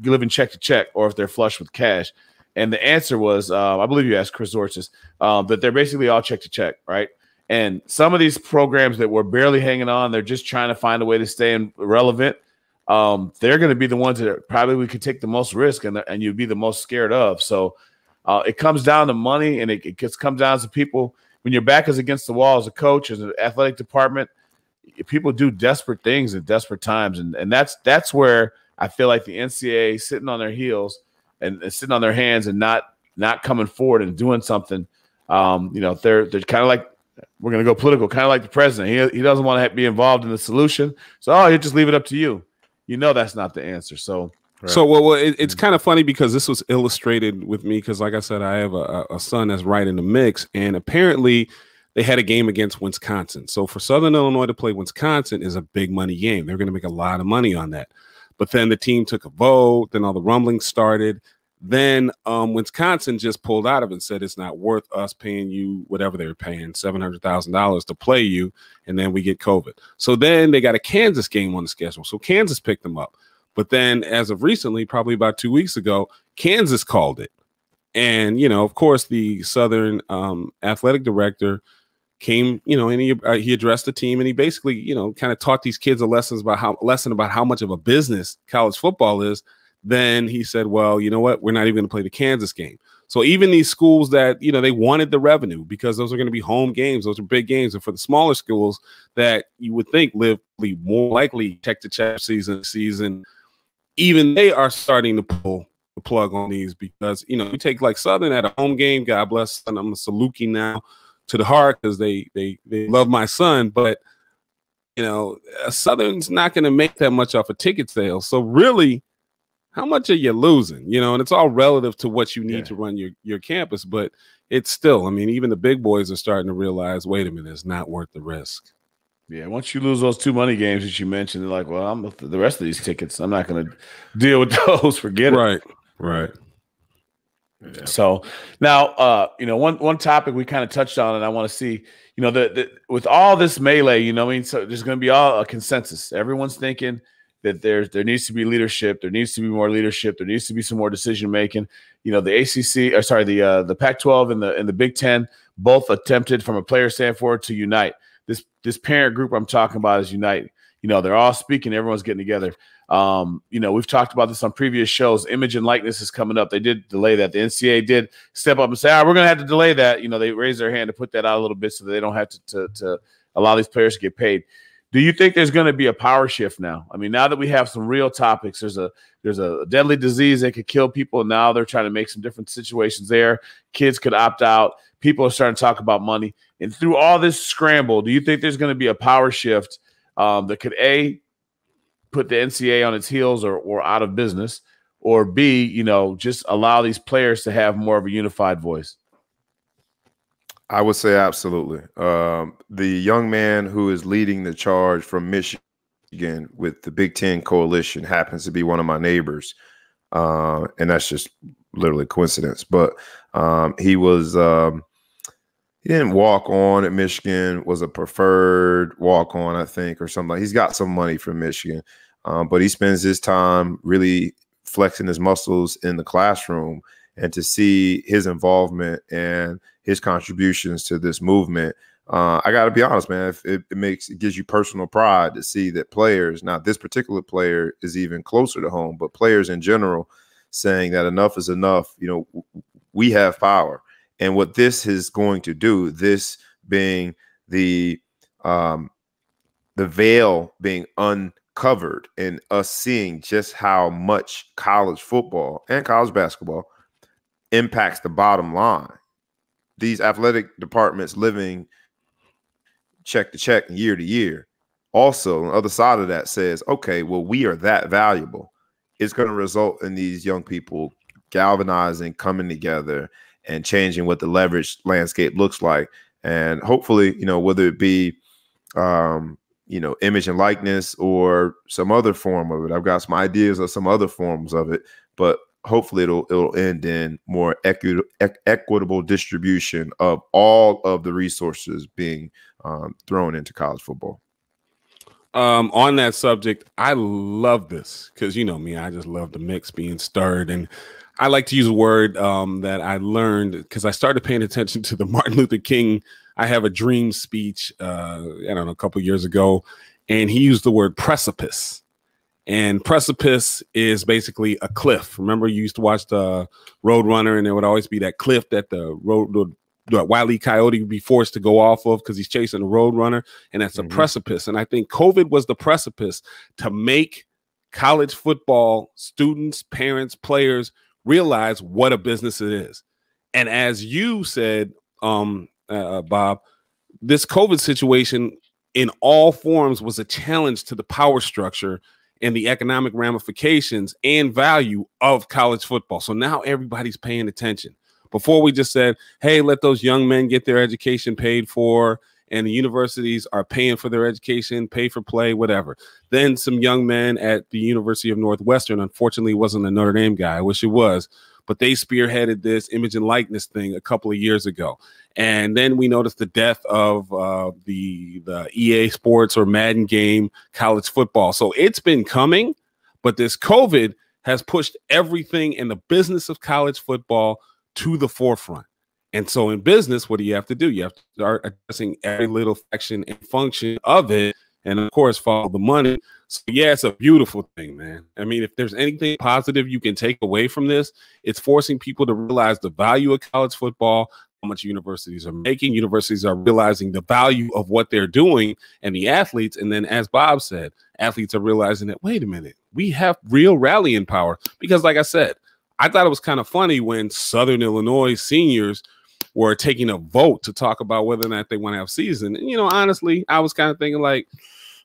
living check to check, or if they're flush with cash. And the answer was, I believe you asked Chris Orchis, that they're basically all check to check, right? And some of these programs that were barely hanging on, they're just trying to find a way to stay relevant. They're going to be the ones that probably we could take the most risk and you'd be the most scared of. So it comes down to money, and it comes down to people. When your back is against the wall as a coach, as an athletic department, people do desperate things at desperate times, and that's where I feel like the NCAA sitting on their heels and sitting on their hands and not coming forward and doing something. You know, they're kind of like, we're going to go political, kind of like the president. He doesn't want to be involved in the solution, so he'll just leave it up to you. You know, that's not the answer. So. Right. So, it's kind of funny because this was illustrated with me because, like I said, I have a son that's right in the mix, and apparently they had a game against Wisconsin. So for Southern Illinois to play Wisconsin is a big money game. They're going to make a lot of money on that. But then the team took a vote. Then all the rumblings started. Then Wisconsin just pulled out of it and said it's not worth us paying you whatever they were paying, $700,000 to play you, and then we get COVID. So then they got a Kansas game on the schedule. So Kansas picked them up. But then as of recently, probably about 2 weeks ago, Kansas called it. And, you know, of course, the Southern athletic director came, you know, and he addressed the team, and he basically, you know, kind of taught these kids a lesson about how much of a business college football is. Then he said, well, you know what? We're not even going to play the Kansas game. So even these schools that, you know, they wanted the revenue because those are going to be home games. Those are big games. And for the smaller schools that you would think live more likely check to check season, even they are starting to pull the plug on these because, you know, you take like Southern at a home game. God bless, and I'm a Saluki now to the heart because they love my son. But, you know, Southern's not going to make that much off a ticket sale. So really, how much are you losing? You know, and it's all relative to what you need to run your campus. But it's still, I mean, even the big boys are starting to realize, wait a minute, it's not worth the risk. Yeah, once you lose those 2 money games that you mentioned, they're like, well, I'm with the rest of these tickets. I'm not going to deal with those. Forget it. Right. Yeah. So now, you know, one topic we kind of touched on, and I want to see, you know, with all this melee, you know, I mean, so there's going to be all a consensus. Everyone's thinking that there needs to be leadership. There needs to be more leadership. There needs to be some more decision making. You know, the ACC, or sorry, the Pac-12 and the Big Ten both attempted, from a player standpoint, to unite. This parent group I'm talking about is unite. You know, they're all speaking. Everyone's getting together. You know, we've talked about this on previous shows. Image and likeness is coming up. They did delay that. The NCAA did step up and say, we're going to have to delay that. You know, they raised their hand to put that out a little bit so they don't have to allow these players to get paid. Do you think there's going to be a power shift now? I mean, now that we have some real topics, there's a deadly disease that could kill people. Now they're trying to make some different situations there. Kids could opt out. People are starting to talk about money. And through all this scramble, do you think there's going to be a power shift that could, A, put the NCAA on its heels or out of business, or B, you know, just allow these players to have more of a unified voice? I would say absolutely. The young man who is leading the charge from Michigan with the Big Ten Coalition happens to be one of my neighbors. And that's just literally coincidence. But he was he didn't walk on at Michigan, was a preferred walk on, I think, or something. He's got some money from Michigan, but he spends his time really flexing his muscles in the classroom. And to see his involvement and his contributions to this movement, I got to be honest, man, it gives you personal pride to see that players, not this particular player is even closer to home, but players in general saying that enough is enough. You know, we have power. And what this is going to do, this being the veil being uncovered and us seeing just how much college football and college basketball impacts the bottom line. These athletic departments living check to check, year to year. Also, on the other side of that says, okay, well, we are that valuable. It's going to result in these young people galvanizing, coming together, and changing what the leverage landscape looks like. And hopefully, you know, whether it be, you know, image and likeness or some other form of it. I've got some ideas of some other forms of it, but hopefully it'll end in more equitable distribution of all of the resources being thrown into college football. On that subject, I love this because, you know me, I just love the mix being stirred. And I like to use a word that I learned because I started paying attention to the Martin Luther King I Have a Dream speech, I don't know, a couple years ago. And he used the word precipice. And precipice is basically a cliff. Remember, you used to watch the Roadrunner, and there would always be that cliff that the Wile E. Coyote would be forced to go off of because he's chasing the Roadrunner, and that's a precipice. And I think COVID was the precipice to make college football students, parents, players realize what a business it is. And as you said, Bob, this COVID situation in all forms was a challenge to the power structure and the economic ramifications and value of college football. So now everybody's paying attention. Before we just said, hey, let those young men get their education paid for, and the universities are paying for their education, pay for play, whatever. Then some young men at the University of Northwestern, unfortunately wasn't a Notre Dame guy, I wish it was, but they spearheaded this image and likeness thing a couple of years ago. And then we noticed the death of the EA Sports or Madden game, college football. So it's been coming, but this COVID has pushed everything in the business of college football to the forefront. And so in business, what do you have to do? You have to start addressing every little section and function of it. And of course, follow the money. So yeah, it's a beautiful thing, man. I mean, if there's anything positive you can take away from this, it's forcing people to realize the value of college football, how much universities are making. Universities are realizing the value of what they're doing and the athletes. And then, as Bob said, athletes are realizing that, wait a minute, we have real rallying power. Because like I said, I thought it was kind of funny when Southern Illinois seniors were taking a vote to talk about whether or not they want to have season. And, you know, honestly, I was kind of thinking like,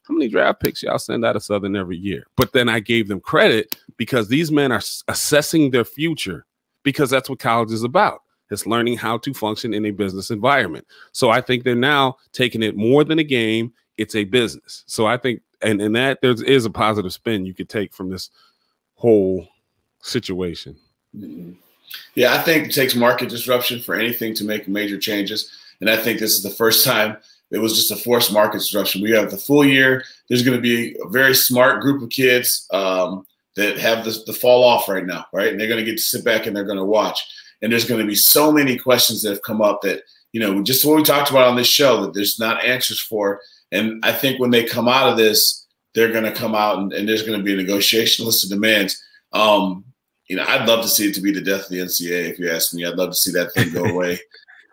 how many draft picks y'all send out of Southern every year? But then I gave them credit because these men are assessing their future, because that's what college is about. It's learning how to function in a business environment. So I think they're now taking it more than a game. It's a business. So I think, and that there is a positive spin you could take from this whole situation. Mm-hmm. Yeah, I think it takes market disruption for anything to make major changes. And I think this is the first time it was just a forced market disruption. We have the full year. There's going to be a very smart group of kids that have the fall off right now, right? And they're going to get to sit back and they're going to watch. And there's going to be so many questions that have come up that, you know, just what we talked about on this show that there's not answers for. And I think when they come out of this, they're going to come out and there's going to be a negotiation list of demands. You know, I'd love to see it to be the death of the NCAA, if you ask me. I'd love to see that thing go away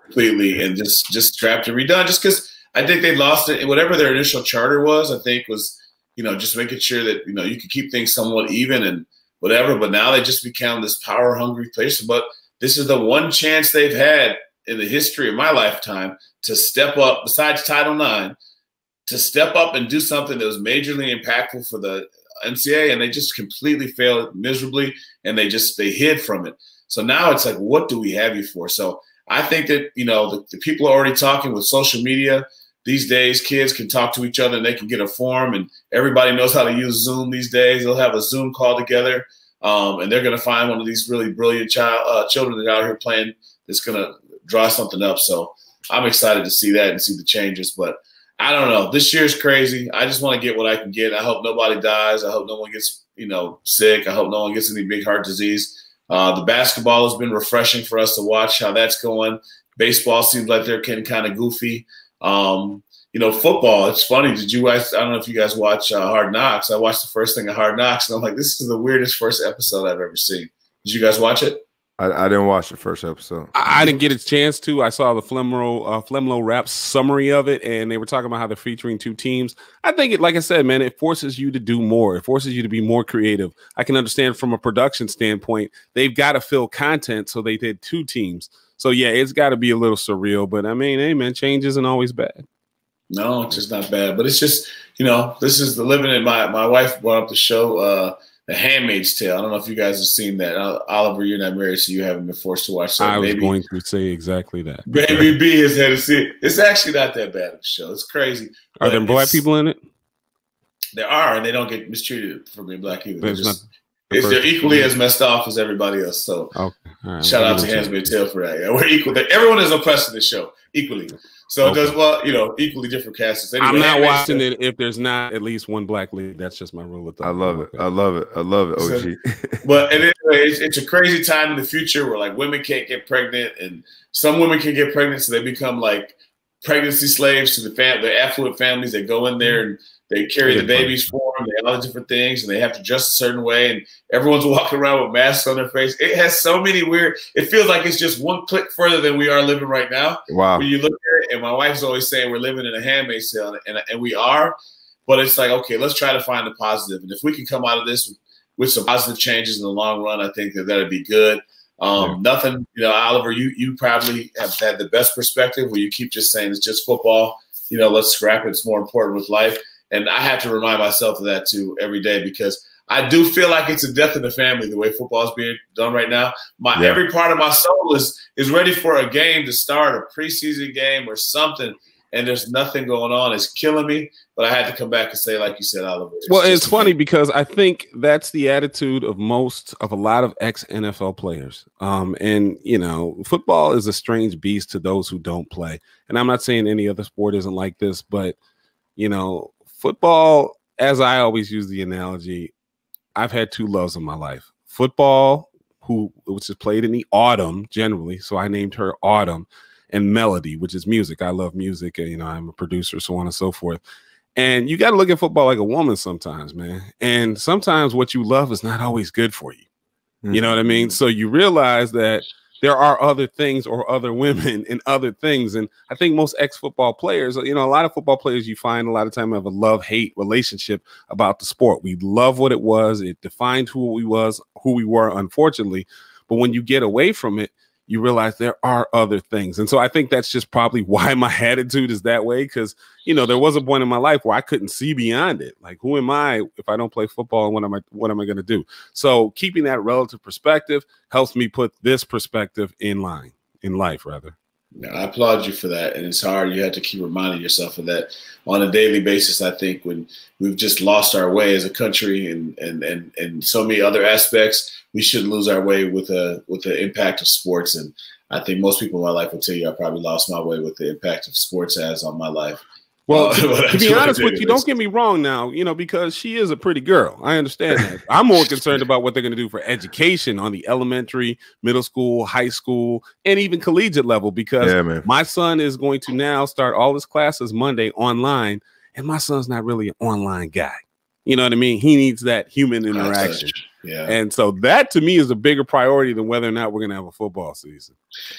completely and just scrapped and redone, just because I think they lost it. Whatever their initial charter was, I think was, you know, just making sure that, you know, you could keep things somewhat even and whatever. But now they just become this power hungry place. But this is the one chance they've had in the history of my lifetime to step up, besides Title IX, to step up and do something that was majorly impactful for the NCAA, and they just completely failed miserably, and they hid from it. So now it's like, what do we have you for? So I think that, you know, the people are already talking with social media. These days, kids can talk to each other and they can get a form, and everybody knows how to use Zoom these days. They'll have a Zoom call together, and they're going to find one of these really brilliant children that are out here playing that's going to draw something up. So I'm excited to see that and see the changes. But I don't know. This year's crazy. I just want to get what I can get. I hope nobody dies. I hope no one gets, you know, sick. I hope no one gets any big heart disease. The basketball has been refreshing for us to watch how that's going. Baseball seems like they're getting kind of goofy. You know, football, it's funny. Did you guys, I don't know if you guys watch Hard Knocks. I watched the first thing of Hard Knocks, and I'm like, this is the weirdest first episode I've ever seen. Did you guys watch it? I didn't watch the first episode. I didn't get a chance to. I saw the Flemlo Rap summary of it, and they were talking about how they're featuring two teams. I think, like I said, man, it forces you to do more. It forces you to be more creative. I can understand from a production standpoint, they've got to fill content, so they did two teams. So, yeah, it's got to be a little surreal. But, I mean, hey, man, change isn't always bad. No, it's just not bad. But it's just, you know, this is the living in my wife brought up the show, The Handmaid's Tale. I don't know if you guys have seen that. Oliver, you're not married, so you haven't been forced to watch that. I was going to say exactly that. Baby B has had to see it. It's actually not that bad of a show. It's crazy. Are there black people in it? There are, and they don't get mistreated for being black either. They're equally as messed off as everybody else. So right. Shout out to Handmaid's Tale for that. Yeah, we're equal. Everyone is oppressed in this show equally. So it does, well, you know, equally different casts. Anyway, I'm not watching it if there's not at least one black lead. That's just my rule of thumb. I love it. I love it. I love it, OG. But anyway, it's a crazy time in the future where like women can't get pregnant, and some women can get pregnant, so they become like pregnancy slaves to the affluent families that go in there and they carry the babies for them, they all the different things, and they have to dress a certain way, and everyone's walking around with masks on their face. It has so many weird. It feels like it's just one click further than we are living right now. Wow. When you look at it, and my wife's always saying we're living in a Handmaid's Tale, and we are, but it's like, okay, let's try to find the positive, and if we can come out of this with some positive changes in the long run, I think that'd be good. Nothing, you know, Oliver, you probably have had the best perspective where you keep just saying it's just football. You know, let's scrap it. It's more important with life. And I have to remind myself of that too every day, because I do feel like it's a death in the family the way football is being done right now. Every part of my soul is ready for a game to start, a preseason game or something, and there's nothing going on. It's killing me. But I had to come back and say, like you said, Oliver. It's funny because I think that's the attitude of a lot of ex-NFL players. And, you know, football is a strange beast to those who don't play. And I'm not saying any other sport isn't like this, but, you know, football, as I always use the analogy, I've had two loves in my life. Football, which is played in the autumn generally, so I named her Autumn, and melody, which is music. I love music, and, you know, I'm a producer, so on and so forth. And you got to look at football like a woman sometimes, man. And sometimes what you love is not always good for you. Mm-hmm. You know what I mean? So you realize that there are other things or other women and other things. And I think most ex-football players, you know, a lot of football players you find a lot of time have a love-hate relationship about the sport. We love what it was. It defined who we were, unfortunately. But when you get away from it, you realize there are other things. And so I think that's just probably why my attitude is that way. Because, you know, there was a point in my life where I couldn't see beyond it. Like, who am I if I don't play football? And what am I going to do? So keeping that relative perspective helps me put this perspective in life, rather. Yeah, I applaud you for that. And it's hard. You have to keep reminding yourself of that on a daily basis. I think when we've just lost our way as a country and so many other aspects, we shouldn't lose our way with the impact of sports. And I think most people in my life will tell you I probably lost my way with the impact of sports has on my life. Well, to be honest with you, don't get me wrong now, you know, because she is a pretty girl. I understand that. I'm more concerned about what they're going to do for education on the elementary, middle school, high school, and even collegiate level, because my son is going to now start all his classes Monday online, and my son's not really an online guy. You know what I mean? He needs that human interaction. Yeah. And so that to me is a bigger priority than whether or not we're going to have a football season.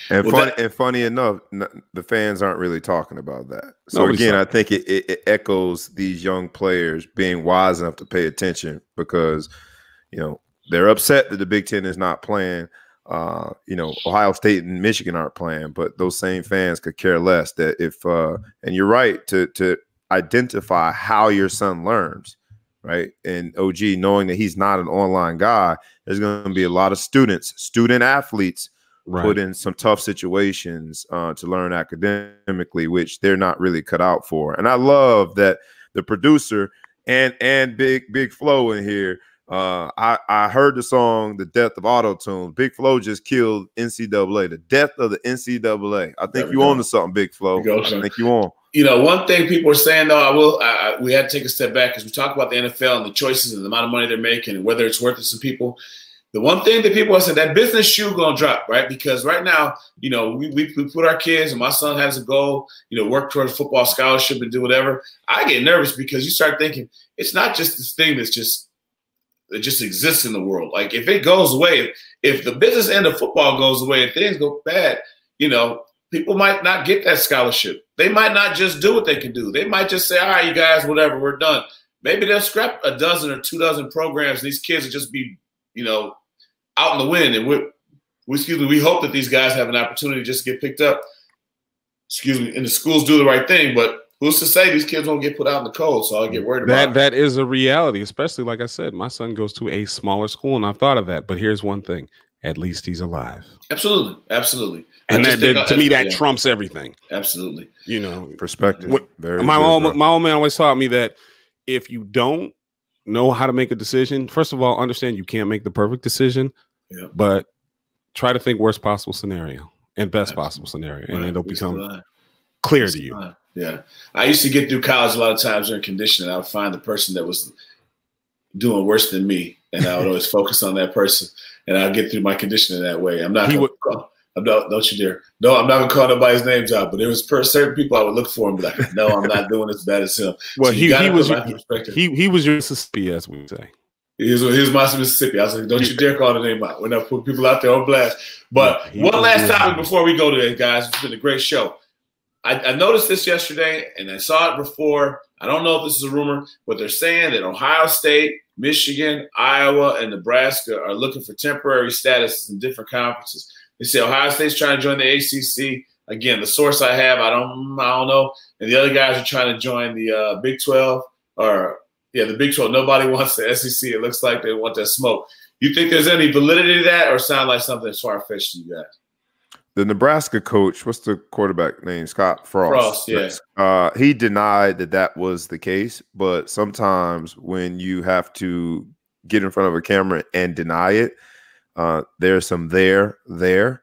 And funny enough, the fans aren't really talking about that. So again, I think it echoes these young players being wise enough to pay attention, because, you know, they're upset that the Big Ten is not playing. You know, Ohio State and Michigan aren't playing, but those same fans could care less. That if and you're right to identify how your son learns. Right. And OG, knowing that he's not an online guy, there's going to be a lot of student athletes put in some tough situations to learn academically, which they're not really cut out for. And I love that the producer and Big Flo in here. I heard the song "The Death of Auto-Tune." Big Flo just killed NCAA. The death of the NCAA. I think you on to something, Big Flo. I think you on. You know, one thing people are saying, though, we had to take a step back because we talk about the NFL and the choices and the amount of money they're making and whether it's worth it to people. The one thing that people are saying, that business shoe going to drop, right? Because right now, you know, we put our kids, and my son has a goal, you know, work towards a football scholarship and do whatever. I get nervous because you start thinking it's not just this thing that just exists in the world. Like, if it goes away, if the business end of football goes away and things go bad, you know, people might not get that scholarship. They might not just do what they can do. They might just say, all right, you guys, whatever, we're done. Maybe they'll scrap a dozen or 2 dozen programs. And these kids will just be, you know, out in the wind. And we hope that these guys have an opportunity to just get picked up. And the schools do the right thing. But who's to say these kids won't get put out in the cold? So I'll get worried about it. That is a reality, especially, like I said, my son goes to a smaller school, and I've thought of that. But here's one thing. At least he's alive. Absolutely. Absolutely. And to me, that trumps everything. Absolutely. You know, perspective. My old man always taught me that if you don't know how to make a decision, first of all, understand you can't make the perfect decision, but try to think worst possible scenario and best possible scenario, and it'll become clear to you. Yeah. I used to get through college a lot of times during conditioning. I would find the person that was doing worse than me, and I would always focus on that person, and I'll get through my conditioning that way. Don't you dare. No, I'm not going to call nobody's names out, but there was certain people I would look for and be like, no, I'm not doing as bad as him. Well, so he was your Mississippi, as we say. He was my Mississippi. I was like, don't you dare call the name out. We're not putting people out there on blast. But one last topic before we go to it, guys. It's been a great show. I noticed this yesterday, and I saw it before. I don't know if this is a rumor, but they're saying that Ohio State, Michigan, Iowa, and Nebraska are looking for temporary statuses in different conferences. They say Ohio State's trying to join the ACC. Again, the source I have, I don't know. And the other guys are trying to join the Big 12 the Big 12. Nobody wants the SEC. It looks like they want that smoke. You think there's any validity to that, or sound like something that's far-fetched to you guys? The Nebraska coach, what's the quarterback name? Scott Frost. Yes. He denied that was the case, but sometimes when you have to get in front of a camera and deny it, there's some there.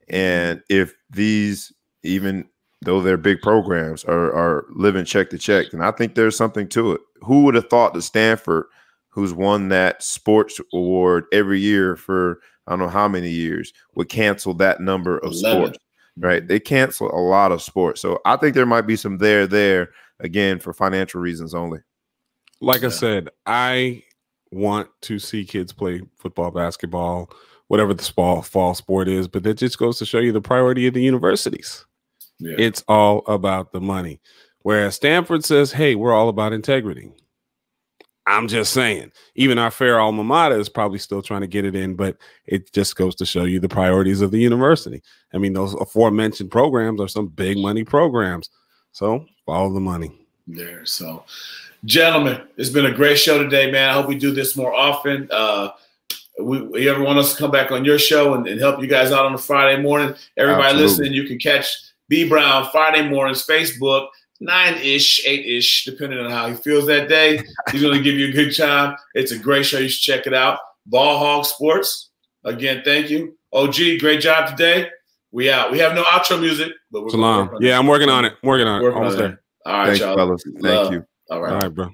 And if these, even though they're big programs, are living check to check, then I think there's something to it. Who would have thought that Stanford, who's won that sports award every year for I don't know how many years, would cancel that number of 11 sports, right? They cancel a lot of sports. So I think there might be some there, again, for financial reasons only. Like I said, I want to see kids play football, basketball, whatever the fall sport is, but that just goes to show you the priority of the universities. Yeah. It's all about the money. Whereas Stanford says, hey, we're all about integrity. I'm just saying, even our fair alma mater is probably still trying to get it in, but it just goes to show you the priorities of the university. I mean, those aforementioned programs are some big money programs. So follow the money. There. So, gentlemen, it's been a great show today, man. I hope we do this more often. You ever want us to come back on your show and help you guys out on a Friday morning? Everybody listening, you can catch B Brown Friday mornings, Facebook, 9-ish, 8-ish, depending on how he feels that day. He's going to give you a good time. It's a great show. You should check it out. Ball Hog Sports. Again, thank you. OG, great job today. We out. We have no outro music, but we're Salam. Yeah, I'm working on it. Working on it. Almost there. All right, y'all. Fellas. Thank you. All right. All right, bro.